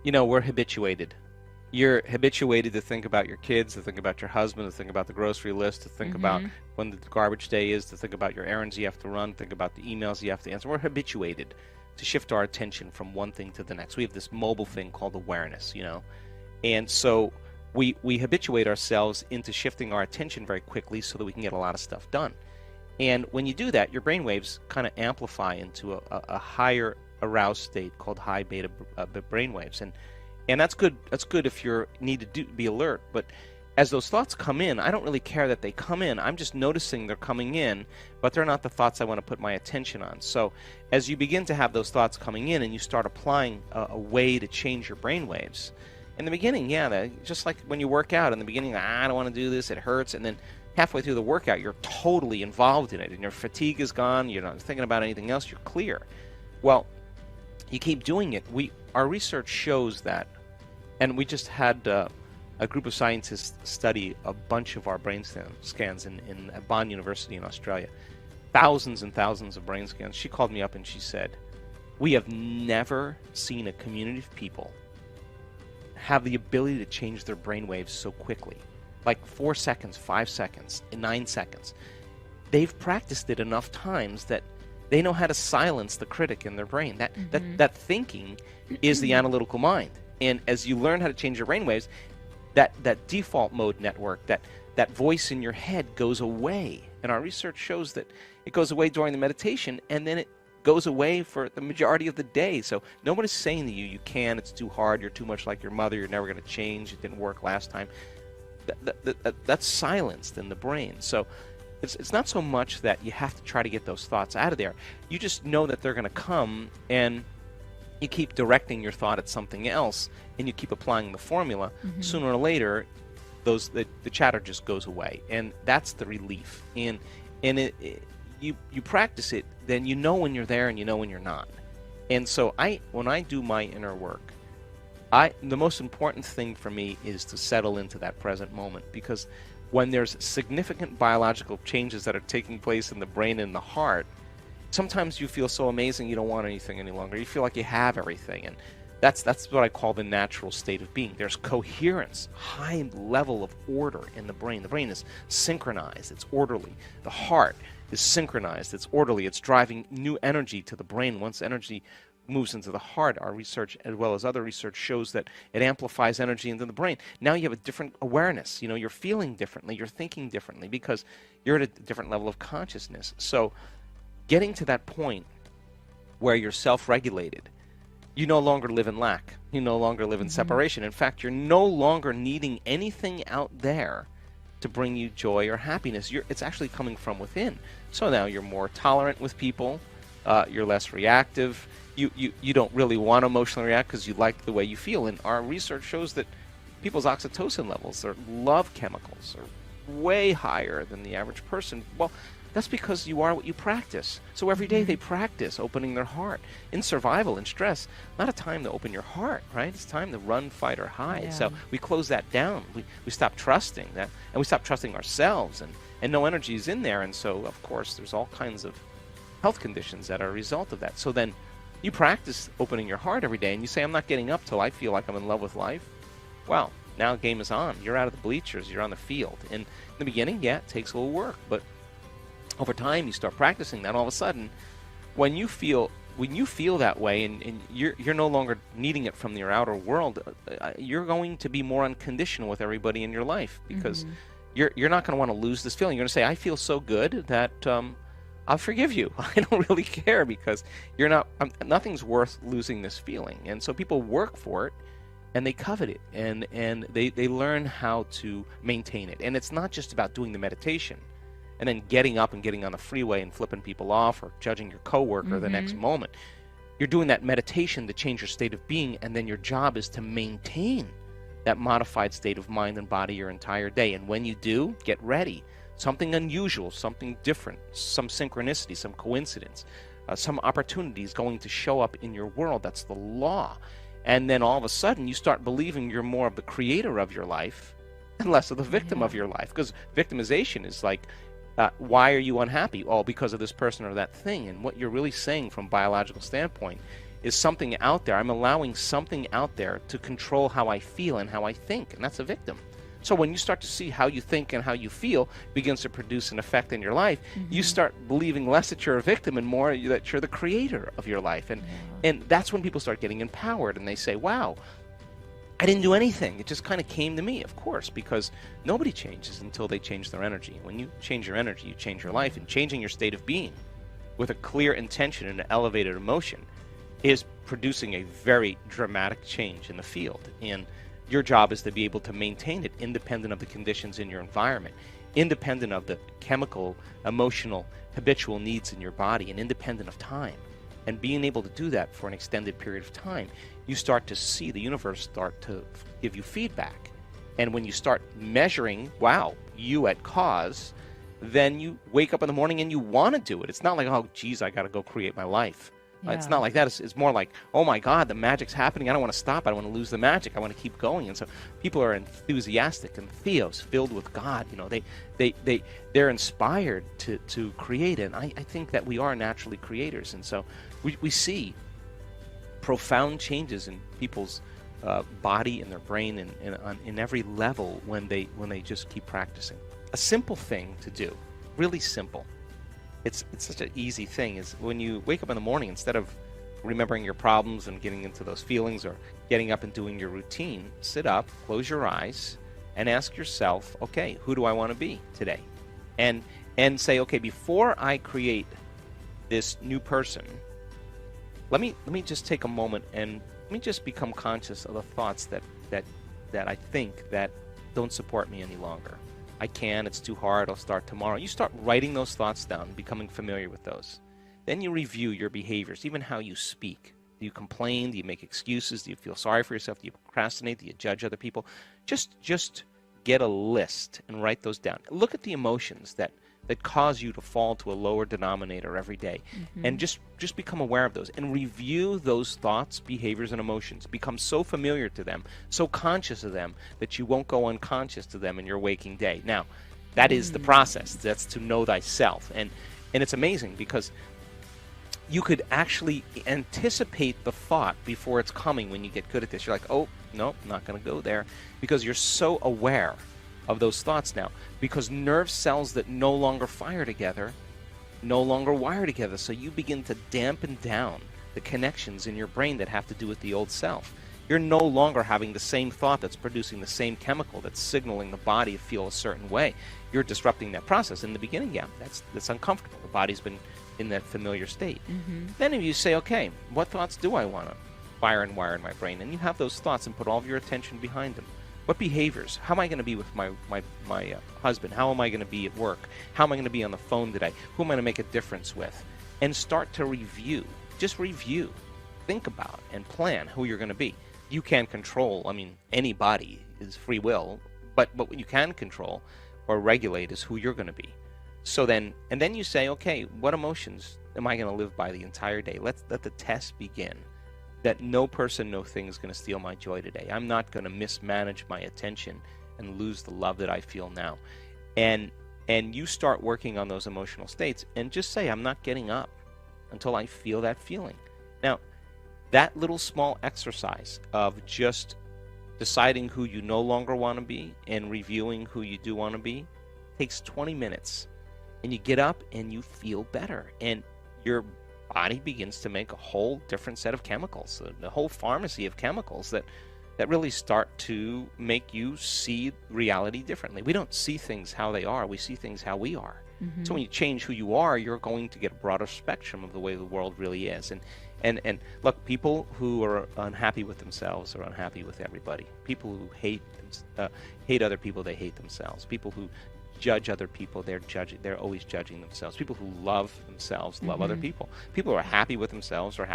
You know, we're habituated. You're habituated to think about your kids, to think about your husband, to think about the grocery list, to think about Mm-hmm. when the garbage day is, to think about your errands you have to run, think about the emails you have to answer. We're habituated to shift our attention from one thing to the next. We have this mobile thing called awareness, you know. And so we habituate ourselves into shifting our attention very quickly so that we can get a lot of stuff done. And when you do that, your brain waves kind of amplify into a higher aroused state called high beta brain waves. And that's good. That's good if you need to be alert. But as those thoughts come in, I don't really care that they come in. I'm just noticing they're coming in, but they're not the thoughts I want to put my attention on. So as you begin to have those thoughts coming in and you start applying a way to change your brain waves, in the beginning, yeah, just like when you work out, in the beginning, I don't want to do this, it hurts, and then halfway through the workout, you're totally involved in it, and your fatigue is gone, you're not thinking about anything else, you're clear. Well, you keep doing it. Our research shows that, and we just had a group of scientists study a bunch of our brain scans in Bond University in Australia, thousands and thousands of brain scans. She called me up and she said, we have never seen a community of people have the ability to change their brain waves so quickly. Like 4 seconds, 5 seconds, 9 seconds. They've practiced it enough times that they know how to silence the critic in their brain. That thinking is the analytical mind. And as you learn how to change your brain waves, that default mode network, that voice in your head goes away. And our research shows that it goes away during the meditation, and then it goes away for the majority of the day. So nobody's saying to you, you can, it's too hard, you're too much like your mother, you're never going to change, it didn't work last time. That's silenced in the brain. So it's not so much that you have to try to get those thoughts out of there. You just know that they're going to come, and you keep directing your thought at something else, and you keep applying the formula. Sooner or later, the chatter just goes away, and that's the relief. And you practice it, then you know when you're there and you know when you're not. And so when I do my inner work, the most important thing for me is to settle into that present moment, because when there's significant biological changes that are taking place in the brain and the heart, sometimes you feel so amazing you don't want anything any longer. You feel like you have everything, and that's what I call the natural state of being. There's coherence, high level of order in the brain. The brain is synchronized, it's orderly. The heart is synchronized, it's orderly, it's driving new energy to the brain. Once energy moves into the heart, our research as well as other research shows that it amplifies energy into the brain. Now you have a different awareness. You know, you're feeling differently, you're thinking differently, because you're at a different level of consciousness. So getting to that point where you're self-regulated, you no longer live in lack, you no longer live in separation. In fact, you're no longer needing anything out there to bring you joy or happiness. It's actually coming from within. So now you're more tolerant with people, you're less reactive, you don't really want to emotionally react because you like the way you feel. And our research shows that people's oxytocin levels, their love chemicals, are way higher than the average person. Well, that's because you are what you practice. So every day they practice opening their heart. In survival, in stress, not a time to open your heart, right? It's time to run, fight, or hide. Yeah. So we close that down. We stop trusting that, and we stop trusting ourselves, and no energy is in there. And so, of course, there's all kinds of health conditions that are a result of that. So then you practice opening your heart every day, and you say, I'm not getting up till I feel like I'm in love with life. Well, now the game is on. You're out of the bleachers. You're on the field. And in the beginning, yeah, it takes a little work, but over time you start practicing that. All of a sudden, when you feel that way, and you're no longer needing it from your outer world, you're going to be more unconditional with everybody in your life, because you're not going to want to lose this feeling. You're going to say, I feel so good that I'll forgive you. I don't really care, because you're not. Nothing's worth losing this feeling. And so people work for it, and they covet it, and they learn how to maintain it. And it's not just about doing the meditation and then getting up and getting on the freeway and flipping people off or judging your coworker the next moment. You're doing that meditation to change your state of being, and then your job is to maintain that modified state of mind and body your entire day. And when you do, get ready. Something unusual, something different, some synchronicity, some coincidence, some opportunity is going to show up in your world. That's the law. And then all of a sudden you start believing you're more of the creator of your life and less of the victim of your life. Because victimization is like, why are you unhappy? Oh, because of this person or that thing. And what you're really saying from a biological standpoint is something out there. I'm allowing something out there to control how I feel and how I think, and that's a victim. So when you start to see how you think and how you feel begins to produce an effect in your life, you start believing less that you're a victim and more that you're the creator of your life. And that's when people start getting empowered, and they say, wow, I didn't do anything. It just kind of came to me, of course, because nobody changes until they change their energy. When you change your energy, you change your life, and changing your state of being with a clear intention and an elevated emotion is producing a very dramatic change in the field. And your job is to be able to maintain it independent of the conditions in your environment, independent of the chemical, emotional, habitual needs in your body, and independent of time. And being able to do that for an extended period of time, you start to see the universe start to give you feedback. And when you start measuring, wow, you at cause, then you wake up in the morning and you want to do it. It's not like, oh, geez, I got to go create my life. It's not like that. It's more like, oh my God, the magic's happening. I don't want to stop. I don't want to lose the magic. I want to keep going. And so people are enthusiastic and theos, filled with God. You know, they're inspired to create. And I think that we are naturally creators. And so we see profound changes in people's body and their brain and in every level when they just keep practicing. A simple thing to do, really simple. It's such an easy thing, is when you wake up in the morning, instead of remembering your problems and getting into those feelings or getting up and doing your routine, sit up, close your eyes, and ask yourself, okay, who do I want to be today? And say, okay, before I create this new person, let me just take a moment and let me just become conscious of the thoughts that I think that don't support me any longer. I can, it's too hard, I'll start tomorrow. You start writing those thoughts down, becoming familiar with those. Then you review your behaviors, even how you speak. Do you complain? Do you make excuses? Do you feel sorry for yourself? Do you procrastinate? Do you judge other people? Just get a list and write those down. Look at the emotions that cause you to fall to a lower denominator every day. And just become aware of those and review those thoughts, behaviors, and emotions. Become so familiar to them, so conscious of them, that you won't go unconscious to them in your waking day. Now, that is the process. That's to know thyself. And it's amazing because you could actually anticipate the thought before it's coming when you get good at this. You're like, oh, no, I'm not going to go there, because you're so aware of those thoughts now, because nerve cells that no longer fire together no longer wire together. So you begin to dampen down the connections in your brain that have to do with the old self. You're no longer having the same thought that's producing the same chemical that's signaling the body to feel a certain way. You're disrupting that process. In the beginning, yeah, that's uncomfortable. The body's been in that familiar state. Then if you say, okay, what thoughts do I want to fire and wire in my brain? And you have those thoughts and put all of your attention behind them. What behaviors? How am I going to be with my husband? How am I going to be at work? How am I going to be on the phone today? Who am I going to make a difference with? And start to review. Just review. Think about and plan who you're going to be. You can't control, anybody is free will, but what you can control or regulate is who you're going to be. So then you say, okay, what emotions am I going to live by the entire day? Let the test begin. That no person, no thing is going to steal my joy today. I'm not going to mismanage my attention and lose the love that I feel now. And you start working on those emotional states and just say, I'm not getting up until I feel that feeling. Now, that little small exercise of just deciding who you no longer want to be and reviewing who you do want to be takes 20 minutes. And you get up and you feel better. And your body begins to make a whole different set of chemicals, the whole pharmacy of chemicals that really start to make you see reality differently. We don't see things how they are, we see things how we are. So when you change who you are, you're going to get a broader spectrum of the way the world really is. And look, people who are unhappy with themselves are unhappy with everybody. People who hate other people, they hate themselves. People who judge other people, they're always judging themselves. People who love themselves love other people. People who are happy with themselves are